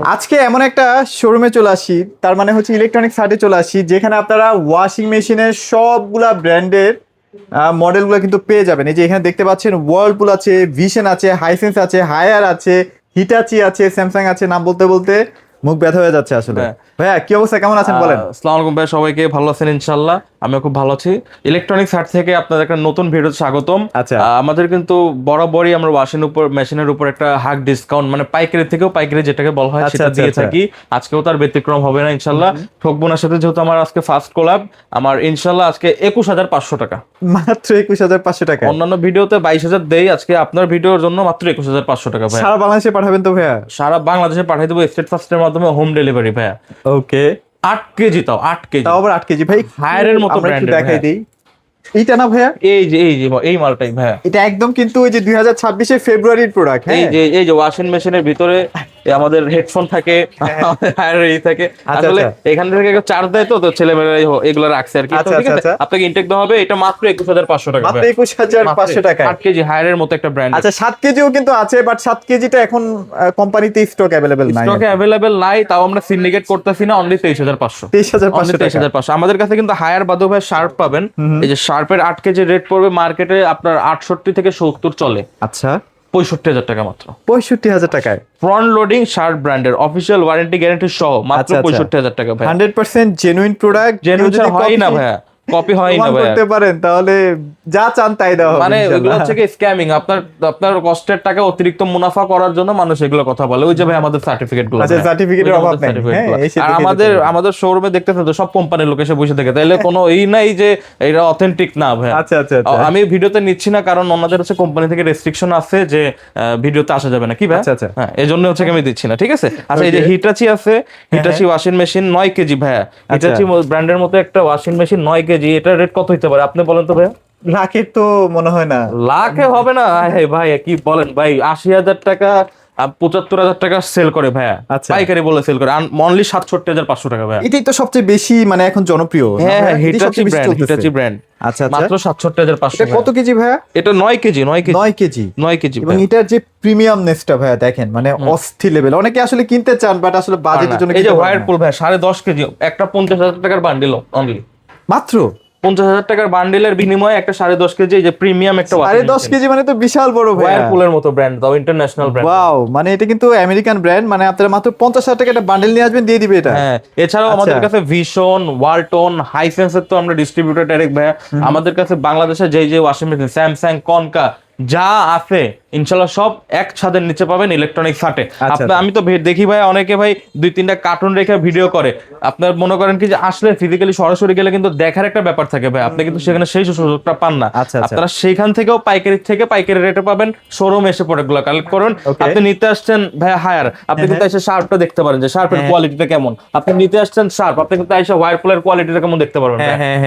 আজকে এমন একটা শোরুমে চলে আসি, তার মানে হচ্ছে ইলেকট্রনিক্স হাটে চলে আসি, যেখানে আপনারা ওয়াশিং মেশিনের সবগুলা ব্র্যান্ডের মডেলগুলো কিন্তু পেয়ে যাবেন। এই যে এখানে দেখতে পাচ্ছেন ওয়ার্লপুল আছে, ভিশন আছে, হাইসেন্স আছে, হায়ার আছে, হিটাচি আছে, স্যামসাং আছে, নাম বলতে বলতে মুখ ব্যথা হয়ে যাচ্ছে আসলে। ভাইয়া কি অবস্থা, কেমন আছেন বলেন? আসসালামু আলাইকুম ভাই, সবাইকে ভালো আছেন ইনশাআল্লাহ। আমিও খুব ভালো আছি। ইলেকট্রনিক্স হাট থেকে আপনাদের একটা নতুন ভিডিওতে স্বাগতম। আচ্ছা। আমাদের কিন্তু বরাবরই আমরা মেশিনের উপর একটা হাক ডিসকাউন্ট, মানে পাইকারি থেকেও পাইকারি যেটাকে বলা হয় সেটা দিয়ে থাকি। আজকেও তার ব্যতিক্রম হবে না ইনশাআল্লাহ। ঠকবো না সাথে, যেহেতু আমার আজকে ফার্স্ট কোলাব, আমার ইনশাআল্লাহ আজকে 21,500 টাকা, মাত্র 21,500 টাকা। অন্যান্য ভিডিওতে 22,000 দেই, আজকে আপনার ভিডিওর জন্য মাত্র 21,500 টাকা ভাই। সারা বাংলাদেশে পাঠাবেন তো ভাইয়া? সারা বাংলাদেশে পাঠিয়ে দেবো স্টেট ফার্স্টের মাধ্যমে, হোম ডেলিভারি ভাইয়া। ওকে। 8 কেজি, তাও 8 কেজি, তাও আবার 8 কেজি ভাই। হায়ারের মতো আমরা একটু ব্র্যান্ডের দেখাই দিই। এইটা না ভাইয়া? এই মালটাই ভাইয়া। এটা একদম কিন্তু ওই যে 2026 ফেব্রুয়ারির প্রোডাক্ট। হ্যাঁ, এই যে ওয়াশিং মেশিনের ভিতরে আমাদের হেডফোন থাকে, হায়ার থাকে, আসলে এখান থেকে চার্জ দেয়, তো ছেলেমেয়েরা এগুলো রাখছে আর কি। ঠিক আছে, আপনাকে ইনটেক দেওয়া হবে। এটা মাত্র 21,500 টাকা, মাত্র 21,500 টাকা। 8 কেজি হায়ারের মতো একটা ব্র্যান্ড। আচ্ছা, 7 কেজিও কিন্তু আছে, বাট 7 কেজিটা এখন কোম্পানিতে স্টক अवेलेबल নাই। স্টকে अवेलेबल নাই, তাও আমরা সিন্ডিকেট করতেছি না। অনলি 23,500। 23,500। আমাদের কাছে কিন্তু হায়ার বাদও ভাই শার্প পাবেন। এই যে শার্পের 8 কেজি রেট পড়বে মার্কেটে আপনার 68 থেকে 70 চলে। আচ্ছা, 65,000 টাকা মাত্র। 65,000 টাকায় ফ্রন্ট লোডিং শার্প ব্র্যান্ডের অফিশিয়াল ওয়ারেন্টি গ্যারান্টি সহ মাত্র 65,000 টাকা ভাই। 100% জেনুইন প্রোডাক্ট। জেনুইন হয় না ভাইয়া, কপি হয় না ভাইয়া। করতে পারেন তাহলে যা চান তাই দেওয়া হবে। মানে এগুলো হচ্ছে কি স্ক্যামিং, আপনার কষ্টের টাকা অতিরিক্ত মুনাফা করার জন্য মানুষ এগুলো কথা বলে। ওই যে ভাই আমাদের সার্টিফিকেট গুলো, আচ্ছা, সার্টিফিকেটের অভাব নাই। আর আমাদের শোরুমে দেখতেছেন তো সব কোম্পানির লোক এসে বসে থাকে, তাইলে কোনো এই নাই যে এটা অথেন্টিক না ভাই। আচ্ছা আচ্ছা, আমি ভিডিওতে নিচ্ছি না, কারণ ওনাদের হচ্ছে কোম্পানি থেকে রেস্ট্রিকশন আছে যে ভিডিওতে আসা যাবে না কি ভাই। আচ্ছা, হ্যাঁ, এজন্য হচ্ছে আমি দিচ্ছি না, ঠিক আছে। আচ্ছা, এই যে হিটাচি আছে, হিটাচি ওয়াশিং মেশিন 9 কেজি ভাইয়া। হিটাচি ব্র্যান্ডের মতো একটা ওয়াশিং মেশিন 9 কেজি, এটা রেট কত হতে পারে আপনি বলেন তো ভাইয়া? লাখের তো মনে হয় না। লাখে হবে না ভাই, কি বলেন ভাই? 80,000 টাকা 75,000 টাকা সেল করে ভাইয়া, পাইকারি বলে সেল করে। অনলি 67,500 টাকা ভাইয়া। এটাই তো সবচেয়ে বেশি মানে এখন জনপ্রিয়। হ্যাঁ, হিটাচি ব্র্যান্ড। আচ্ছা, মাত্র 67,500। এটা কত কেজি ভাইয়া? এটা 9 কেজি। 9 কেজি। এবং এটার যে প্রিমিয়ামনেসটা ভাইয়া দেখেন, মানে অস্থির লেভেল। অনেকে আসলে কিনতে চান, বাট আসলে বাজেটের জন্য। এই যে ওয়ারপুল ভাই 10.5 কেজি, একটা 50,000 টাকার বান্ডিল, অনলি মাত্র 50,000 টাকার বান্ডিলের বিনিময়ে একটা 10.5 কেজি, এই যে প্রিমিয়াম একটা 10.5 কেজি, মানে তো বিশাল বড় ভাই। ওয়ারপুলের মতো ব্র্যান্ড, তাও ইন্টারন্যাশনাল ব্র্যান্ড। ওয়াও, মানে এটা কিন্তু আমেরিকান ব্র্যান্ড। মানে আপনারা মাত্র 50,000 টাকা একটা বান্ডেল নিয়ে আসবেন, দিয়ে দিবে এটা। হ্যাঁ, এছাড়াও আমাদের কাছে ভিশন, ওয়ালটন, হাইসেন্সের তো আমরা ডিস্ট্রিবিউটর ডাইরেক্ট ভাই। আমাদের কাছে বাংলাদেশে যে ওয়াশিং মেশিন, স্যামসাং, কনকা যা আছে ইনশাল্লাহ সব এক ছাদের নিচে পাবেন ইলেকট্রনিক্স হাটে। আমি তো দেখি ভাই, অনেকে ভাই 2-3টা কার্টুন রেখে ভিডিও করে। আপনার মনে করেন কি যে আসলে ফিজিক্যালি সরাসরি গেলে কিন্তু দেখার একটা ব্যাপার থাকে ভাই, আপনি কিন্তু সেখানে সেই সুযোগটা পান না। আপনারা সেখান থেকেও পাইকারি রেটে পাবেন। শোরুমে এসে প্রোডাক্টগুলো কালেক্ট করুন। আপনি নিতে আসছেন ভাই হায়ার, আপনি কিন্তু এসে শার্পটা দেখতে পারেন যে শার্পের কোয়ালিটিটা কেমন। আপনি নিতে আসছেন শার্প, আপনি কিন্তু এসে ওয়ারপুলের কোয়ালিটিটা কেমন দেখতে পারবেন।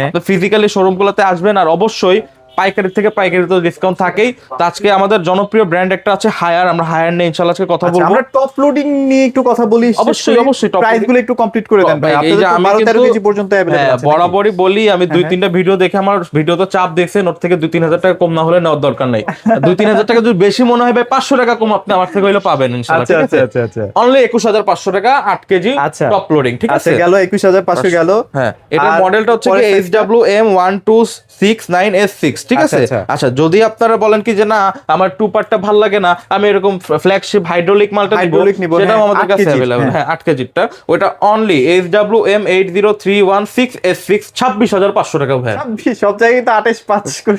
আপনি ফিজিক্যালি শোরুমগুলোতে আসবেন, আর অবশ্যই পাইকারি থেকে পাইকারি তো ডিসকাউন্ট থাকেই। তো আজকে আমাদের জনপ্রিয় ব্র্যান্ড একটা আছে হায়ার, আমরা হায়ার নিয়ে ইনশাআল্লাহ আজকে কথা বলবো। আমরা টপ লোডিং নিয়ে একটু কথা বলি। অবশ্যই প্রাইসগুলো একটু কমপ্লিট করে দেন ভাই। আপনাদের 12-13 কেজি পর্যন্ত अवेलेबल আছে। বরাবরই বলি, আমি 2-3টা ভিডিও দেখে আমার ভিডিও তো চাপ দেখছেন, ওর থেকে 2-3 হাজার টাকা কম না হলে নেওয়ার দরকার নাই। 2-3 হাজার টাকা যদি বেশি মনে হয় ভাই, 500 টাকা কম আপনি আমার থেকে হইলে পাবেন ইনশাআল্লাহ, ঠিক আছে। আচ্ছা, অনলি 21,500 টাকা 8 কেজি টপ লোডিং, ঠিক আছে। গেল 21,500 গেল। হ্যাঁ, এটার মডেলটা হচ্ছে কি HWM1269S6, ঠিক আছে। আচ্ছা, যদি আপনারা বলেন কি যে না আমার 2 পার্টটা ভালো লাগে না, আমি এরকম ফ্ল্যাগশিপ হাইড্রোলিক মালটা নিব, সেটাও আমাদের কাছে अवेलेबल। হ্যাঁ, 8 কেজিটা, ওটা অনলি HWM80316S6, 26,500 টাকা ভাই। সব জায়গায় তো 28.5 করে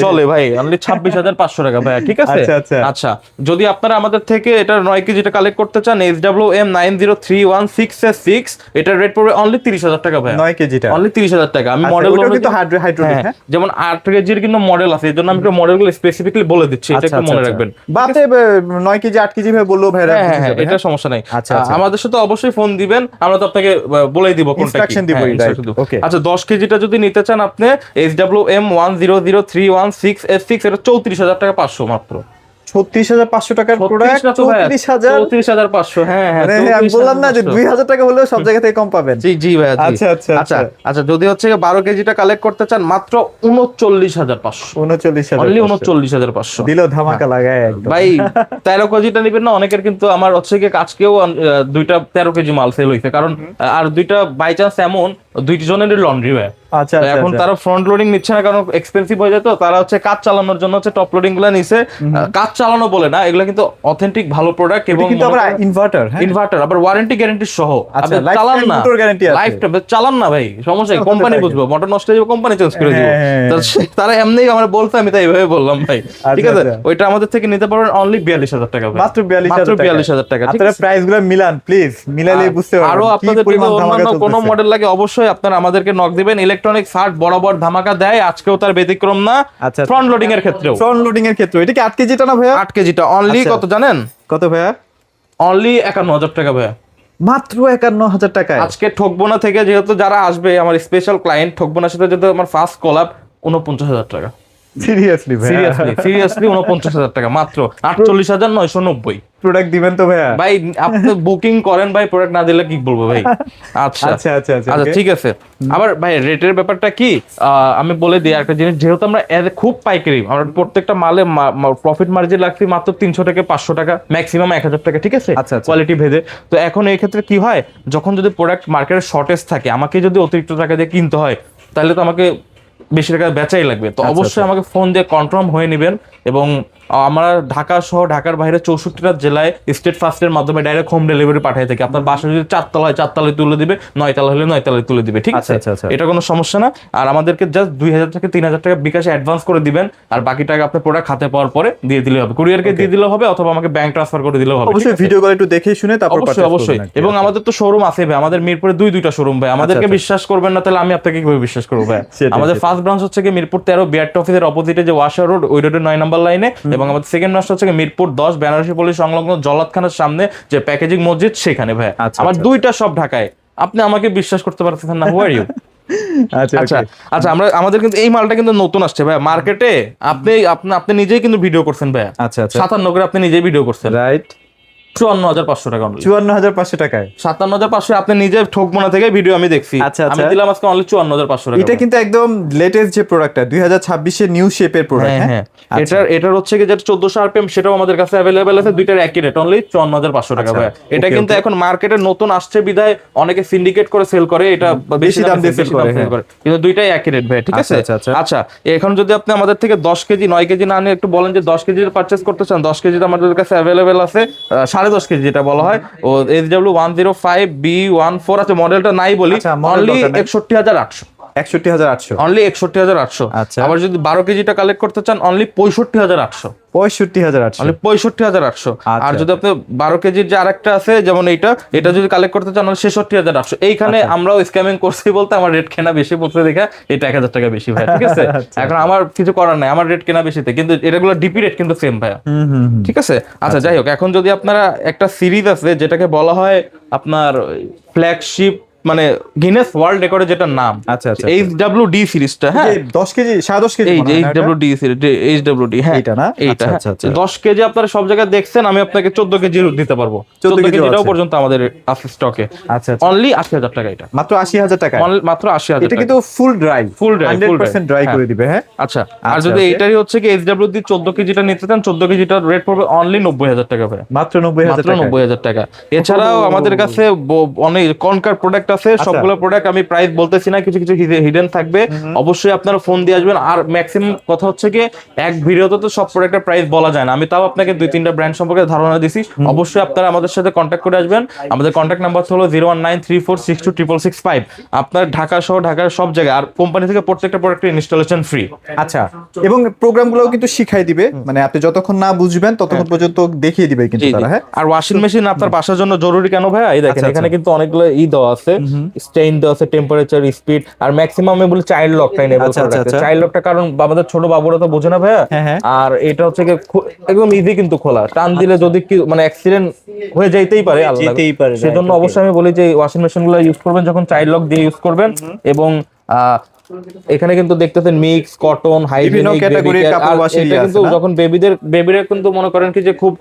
চলে ভাই, অনলি 26,500 টাকা ভাই, ঠিক আছে। আচ্ছা, যদি আপনারা আমাদের থেকে এটা 9 কেজিটা কালেক্ট করতে চান, HWM90316S6, এটার রেট পড়বে অনলি 30,000 টাকা ভাই। 9 কেজিটা অনলি 30,000 টাকা। আমি মডেল কিন্তু হাইড্রোলিক, যেমন 8 কেজির কিন্তু মডেল আছে, এজন্য আমি একটু মডেলগুলো স্পেসিফিকলি বলে দিচ্ছি, এটা একটু মনে রাখবেন। বাতে 9 কেজি 8 কেজি ভাই বললো ভাই, হ্যাঁ, এটা সমস্যা নাই। আমাদের সাথে অবশ্যই ফোন দিবেন, আমরা তো আপনাকে বলে দিব কোনটা কি। আচ্ছা, 10 কেজিটা যদি নিতে চান আপনি, HWM100316S6, এটা 34,500 মাত্র। 36,500 টাকার প্রোডাক্ট 34,500। হ্যাঁ হ্যাঁ, আমি বললাম না যে 2,000 টাকা হলেও সব জায়গা থেকে কম পাবেন। জি জি ভাই। আচ্ছা আচ্ছা আচ্ছা আচ্ছা, যদি হচ্ছে 12 কেজিটা কালেক্ট করতে চান মাত্র 39,500, 39,000 অনলি 39,500 দিল ধামাকা লাগায় একদম ভাই। 13 কেজিটা নিবেন না, অনেকের কিন্তু আমার হচ্ছে কি আজকেও দুইটা 13 কেজি মাল সেল হইছে, কারণ আর দুইটা বাই চান্স এমন দুইজনেরই লন্ড্রি ভাই। আচ্ছা তো এখন তারা ফ্রন্ট লোডিং নিচ্ছে না, কারণ এক্সপেন্সিভ হয়ে যায়। তো তারা হচ্ছে কাজ চালানোর জন্য হচ্ছে টপ লোডিং গুলো নিছে। কাজ চালানো বলে না, এগুলো কিন্তু অথেন্টিক ভালো প্রোডাক্ট, এবং কিন্তু আবার ইনভার্টার, হ্যাঁ ইনভার্টার, আবার ওয়ারেন্টি গ্যারান্টি সহ। আচ্ছা, আপনি চালান না, মোটর গ্যারান্টি আছে, লাইফ টাইম চালান না ভাই, সমস্যা কি, কোম্পানি বুঝবো, মোটর নষ্ট হয়ে যাবে কোম্পানি চেঞ্জ করে দিব। তারা এমনিই আমার বলতে, আমি তাই এইভাবে বললাম ভাই, ঠিক আছে। ওইটা আমাদের থেকে নিতে পারবেন অনলি 42,000 টাকা, মাত্র 42,000 টাকা। আপনারা প্রাইস গুলো মিলান প্লিজ, মিলালে বুঝতে পারবেন। আরো আপনাদের যদি অন্যান্য কোনো মডেল লাগে অবশ্যই আপনারা আমাদেরকে নক দিবেন। ইলেকট্রনিক শার্ট বরাবর ধামাকা দেয়, আজকেও তার ব্যতিক্রম না। ফ্রন্ট লোডিং এর ক্ষেত্রেও, ফ্রন্ট লোডিং এর ক্ষেত্রে এটা কি 8 কেজিটা না ভাইয়া? 8 কেজিটা অনলি কত জানেন? কত ভাইয়া? অনলি 51,000 টাকা ভাইয়া, মাত্র 51,000 টাকায়। আজকে ঠকবো না থেকে যেহেতু যারা আসবে আমার স্পেশাল ক্লায়েন্ট, ঠকবো না সাথে যেহেতু আমার ফার্স্ট কোলাব, 49,000 টাকা। সিরিয়াসলি ভাই? সিরিয়াসলি 49,000 টাকা মাত্র, 48,990 প্রোডাক্ট দিবেন তো ভাইয়া? ভাই আপনি বুকিং করেন ভাই, প্রোডাক্ট না দিলে কি বলবো ভাই। আচ্ছা আচ্ছা আচ্ছা আচ্ছা ঠিক আছে। আবার ভাই রেটের ব্যাপারটা কি আমি বলে দিই একটা জিনিস, যেহেতু আমরা খুব পাইকারি, আমরা প্রত্যেকটা মালে প্রফিট মার্জিন রাখছি মাত্র 300 থেকে 500 টাকা, ম্যাক্সিমাম 1,000 টাকা, ঠিক আছে, কোয়ালিটি ভেদে। তো এখন এই ক্ষেত্রে কি হয়, যখন যদি প্রোডাক্ট মার্কেটের শর্টেজ থাকে, আমাকে যদি অতিরিক্ত টাকা দিয়ে কিনতে হয়, তাহলে তো আমাকে বেশি টাকা বেচাই লাগবে। তো অবশ্যই আমাকে ফোন দিয়ে কনফার্ম হয়ে নেবেন, এবং আমরা ঢাকা সহ ঢাকার বাইরে 64টা জেলায় স্টেট ফাস্টের মাধ্যমে ডাইরেক্ট হোম ডেলিভারি পাঠিয়ে থাকি। আপনার বাসা যদি 4 তলায় 4 তলায় তুলে দিবে, 9 তলা হলে 9 তলায় তুলে দিবে, ঠিক আছে, এটা কোনো সমস্যা না। আর আমাদেরকে জাস্ট 2,000 থেকে 3,000 টাকা বিকাশে অ্যাডভান্স করে দিবেন, আর বাকি টাকা আপনার প্রোডাক্ট হাতে পাওয়ার পরে দিয়ে দিলে হবে, কুরিয়ারকে দিয়ে দিলে হবে, অথবা আমাকে ব্যাংক ট্রান্সফার করে দিলে হবে। অবশ্যই ভিডিও কল একটু দেখে শুনে তারপর অবশ্যই অবশ্যই। এবং আমাদের তো শোরুম আছে ভাই, আমাদের মিরপুরে দুইটা শোরুম ভাই। আমাদেরকে বিশ্বাস করবেন না, তাহলে আমি আপনাকে কিভাবে বিশ্বাস করবো ভাই? আমাদের ফার্স্ট ব্রাঞ্চ হচ্ছে কি মিরপুর 13 বিআরটি অফিসের অপোজিটে যে ওয়াশার রোড, ওই রোডের 9 নম্বর লাইনে, এবং আমাদের সেকেন্ড ব্রাঞ্চ হচ্ছে মিরপুর 10 বেনারসি পল্লী সংলগ্ন জলাতখানার সামনে যে প্যাকেজিং মসজিদ, সেখানে ভাই। আমার দুইটা সব ঢাকায়, আপনি আমাকে বিশ্বাস করতে পারতেছেন না? হু আর ইউ? আচ্ছা আচ্ছা, আমাদের কিন্তু এই মালটা কিন্তু নতুন আসছে ভাই মার্কেটে। আপনি নিজেই কিন্তু ভিডিও করছেন ভাই। আচ্ছা আচ্ছা, 57 করে আপনি নিজেই ভিডিও করছেন, রাইট? 54,500 টাকা, 54,500 টাকায় 57,500 আপনি নিজে ঠকমোনা থেকে ভিডিও আমি দেখছি। আমি দিলাম আজকে অনলি 54,500 টাকা। এটা কিন্তু একদম লেটেস্ট যে প্রোডাক্টটা 2026 এর নিউ শেপের প্রোডাক্ট। হ্যাঁ, এটার হচ্ছে কি যেটা 1400 আরপিএম, সেটাও আমাদের কাছে अवेलेबल আছে। দুইটার একই রেট, অনলি 54,500 টাকা ভাই। এটা কিন্তু এখন মার্কেটে নতুন আসছে বিধায় অনেকে সিন্ডিকেট করে সেল করে, এটা বেশি দাম দিয়ে সেল করে, কিন্তু দুইটাই একই রেট ভাই, ঠিক আছে। আচ্ছা, এখন যদি আপনি আমাদের থেকে 10 কেজি 9 কেজি না নিয়ে একটু বলেন যে 10 কেজি পারচেজ করতে চান, 10 কেজি আমাদের কাছে अवेलेबल আছে 10.5 কেজি যেটা বলা হয়, ও SW105B14 আছে, মডেলটা নাই বলি, অনলি 61,800, 61,800, অনলি 61,800। আবার যদি 12 কেজিটা কালেক্ট করতে চান অনলি 65,800, 65,800, অনলি 65,800। আর যদি আপনি 12 কেজির যে আরেকটা আছে যেমন এটা যদি কালেক্ট করতে চান 66,800। এইখানে আমরাও স্ক্যামিং করছি বলতে আমার রেট কেনা বেশি পড়ছে দেখা এটা 1,000 টাকা বেশি ভাই, ঠিক আছে। এখন আমার কিছু করার নাই, আমার রেট কেনা বেশিতে, কিন্তু এটাগুলো ডিপি রেট কিন্তু সেম ভাই, ঠিক আছে। আচ্ছা যাই হোক, এখন যদি আপনারা একটা সিরিজ আছে যেটাকে বলা হয় আপনার ফ্ল্যাগশিপ, মানে গিনেস ওয়ার্ল্ড রেকর্ডের যেটা নাম, আচ্ছা আচ্ছা, HWD সিরিজটা, হ্যাঁ 10 কেজি 10.5 কেজি, এই যে HWD সিরিজ, HWD, হ্যাঁ এটা না, এইটা 10 কেজি আপনারা সব জায়গায় দেখছেন, আমি আপনাকে 14 কেজি দিতে পারবো। 14 কেজিটাও পর্যন্ত আমাদের আছে স্টকে। আচ্ছা, অনলি 80,000 টাকা, এটা মাত্র 80,000 টাকা, মাত্র 80,000। এটা কিন্তু ফুল ড্রাই 100% ড্রাই করে দিবে। হ্যাঁ আচ্ছা, আর যদি এইটারই হচ্ছে কি HWD 14 কেজিটা নিতে চান, 14 কেজিটার রেট পড়বে অনলি 90,000 টাকা ভাই, মাত্র 90,000 টাকা। এছাড়াও আমাদের কাছে অনেক কনকার প্রোডাক্ট আছে, সবগুলো প্রোডাক্ট আমি প্রাইস বলতেছি না, কিছু কিছু হিডেন থাকবে। অবশ্যই আপনারা ফোন দিয়ে আসবেন। আর ম্যাক্সিমাম কথা হচ্ছে কি এক ভিডিওতে তো সব প্রোডাক্টের প্রাইস বলা যায় না, আমি তাও আপনাকে 2-3টা ব্র্যান্ড সম্পর্কে ধারণা দিছি। অবশ্যই আপনারা আমাদের সাথে কন্ট্যাক্ট করে আসবেন। আমাদের কন্ট্যাক্ট নাম্বার হলো 01934626665। আপনার ঢাকা সহ ঢাকার সব জায়গায়, আর কোম্পানি থেকে প্রত্যেকটা প্রোডাক্টের ইনস্টলেশন ফ্রি। আচ্ছা, এবং প্রোগ্রামগুলোও কিন্তু শিখাই দিবে, মানে আপনি যতক্ষণ না বুঝবেন ততক্ষণ পর্যন্ত দেখিয়ে দিবে কিন্তু তারা। হ্যাঁ, আর ওয়াশিং মেশিন আপনার বাসার জন্য জরুরি কেন ভাই? এই দেখেন এখানে কিন্তু অনেকগুলো দেওয়া আছে, স্টেইন দেওয়া আছে, টেম্পারেচার, স্পিড, আর ম্যাক্সিমাম আমি বলি চাইল্ড লকটা এনেবল করে রাখতে। চাইল্ড লকটা কারণ আমাদের ছোট বাবুরা তো বোঝে না ভাইয়া, আর এটা হচ্ছে একদম ইজি কিন্তু খোলা, টান দিলে যদি কি মানে অ্যাক্সিডেন্ট হয়ে যাইতেই পারে, সেজন্য অবশ্যই আমি বলি যে ওয়াশিং মেশিন গুলো ইউজ করবেন যখন চাইল্ড লক দিয়ে ইউজ করবেন। এবং এখানে কিন্তু দেখতেছেন মিক্স, কটন, হাইজিনিক, ক্যাটাগরির কাপড় ওয়াশেরই এটা আছে কিন্তু না? যখন বেবিরা কিন্তু মনে করেন কি যে খুব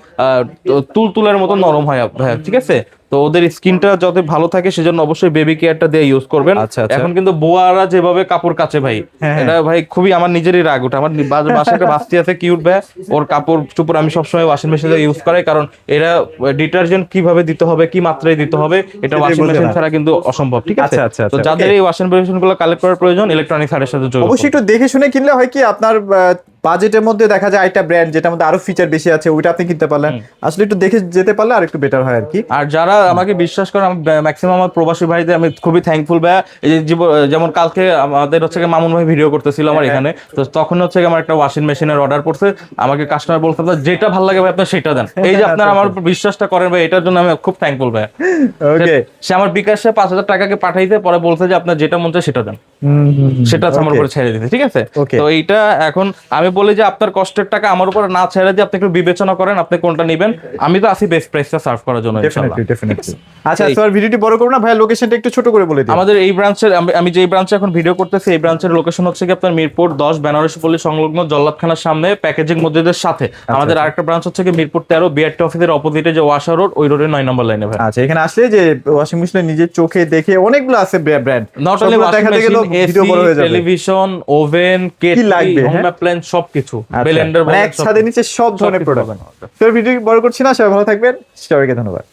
তুলতুলের মতো নরম হয় ভাইয়া, ঠিক আছে? তো ওদের স্কিনটা যাতে ভালো থাকে সেজন্য অবশ্যই বেবি কেয়ারটা দিয়ে ইউজ করবেন। আচ্ছা, আচ্ছা। এখন কিন্তু বুয়ারা যেভাবে কাপড় কাচে ভাই, হ্যাঁ, এটা ভাই খুবই আমার নিজেরই রাগ ওঠে। আমার বাসায় একটা বাস্তি আছে কিউট ভাই, ওর কাপড় চোপড় আমি সবসময় ওয়াশিং মেশিনে ইউজ করাই, কারণ এরা ডিটারজেন্ট কিভাবে দিতে হবে, কি মাত্রায় দিতে হবে, এটা সেটাই ওয়াশিং বোঝে মেশিন না। ছাড়া কিন্তু অসম্ভব, ঠিক আছে? আচ্ছা, আচ্ছা, তো আচ্ছা, যাদের okay। এই ওয়াশিং মেশিন গুলো কালেক্ট করার প্রয়োজন, ইলেকট্রনিক সাইডের সাথে যোগাযোগ অবশ্যই করুন। একটু দেখে শুনে কিনলে হয় কি আপনার বাজেটের মধ্যে দেখা যায় একটা ব্র্যান্ড যেটার মধ্যে আরো ফিচার বেশি আছে ওইটা আপনি কিনতে পারলেন, আসলে একটু দেখে যেতে পারলে আর একটু বেটার হয় আর কি। আর যারা আমাকে বিশ্বাস করে, ম্যাক্সিমাম আমার প্রবাসী ভাইদের আমি খুবই থ্যাঙ্কফুল ভাইয়া। এই যে যেমন কালকে আমাদের হচ্ছে গিয়ে মামুন ভাই ভিডিও করতেছিল আমার এখানে, তো তখন হচ্ছে গিয়ে আমার একটা ওয়াশিং মেশিনের অর্ডার পড়ছে, আমাকে কাস্টমার বলতে যেটা ভালো লাগে ভাই আপনি সেটা দেন। এই যে আপনারা আমার উপর বিশ্বাসটা করেন ভাই, এটার জন্য আমি খুব থ্যাঙ্কফুল ভাই। ওকে, সে আমার বিকাশে 5,000 টাকাকে পাঠাইতে, পরে বলছে যে আপনার যেটা মন চায় সেটা দেন, সেটা হচ্ছে আমার Okay. উপরে ছেড়ে দিতে, ঠিক আছে? Okay. তো এইটা এখন আমি বলি যে আপনার কষ্টের টাকা আমার উপরে না ছেড়ে দিয়ে আপনি একটু বিবেচনা করেন আপনি কোনটা নেবেন। আমি তো আসি বেস্ট প্রাইসটা সার্ভ করার জন্য ইনশাআল্লাহ। ডেফিনেটলি। আচ্ছা স্যার, ভিডিওটি বড় করব না ভাই, লোকেশনটা একটু ছোট করে বলে দিন। আমাদের এই ব্রাঞ্চের, আমি যে ব্রাঞ্চে এখন ভিডিও করতেছি, এই ব্রাঞ্চের লোকেশন হচ্ছে কি আপনার মিরপুর 10 বেনারসি পল্লী সংলগ্ন জল্লাদখানার সামনে প্যাকেজিং মসজিদের সাথে। আমাদের আরেকটা ব্রাঞ্চ হচ্ছে কি মিরপুর 13 বিআরটি অফিসের অপোজিটে যে ওয়াশা রোড, ওই রোডের 9 নম্বর লাইনে ভাই। আচ্ছা, এখানে আসলে যে ওয়াশিং মেশিন নিজের চোখে দেখে অনেকগুলো আছে brand, not only washing machine, video বড় হয়ে এসি, যাবে। টেলিভিশন, ওভেন, কেটলি, লাগবে, হোম হ্যাঁ? অ্যাপ্লায়েন্স সবকিছু, আচ্ছা, ব্লেন্ডার মানে এক ছাদের নিচে সব ধরনের সবকিছু প্রোডাক্ট। পাবেন। স্যার ভিডিও বড় করছি না, সবাই ভালো থাকবেন, সবাইকে ধন্যবাদ।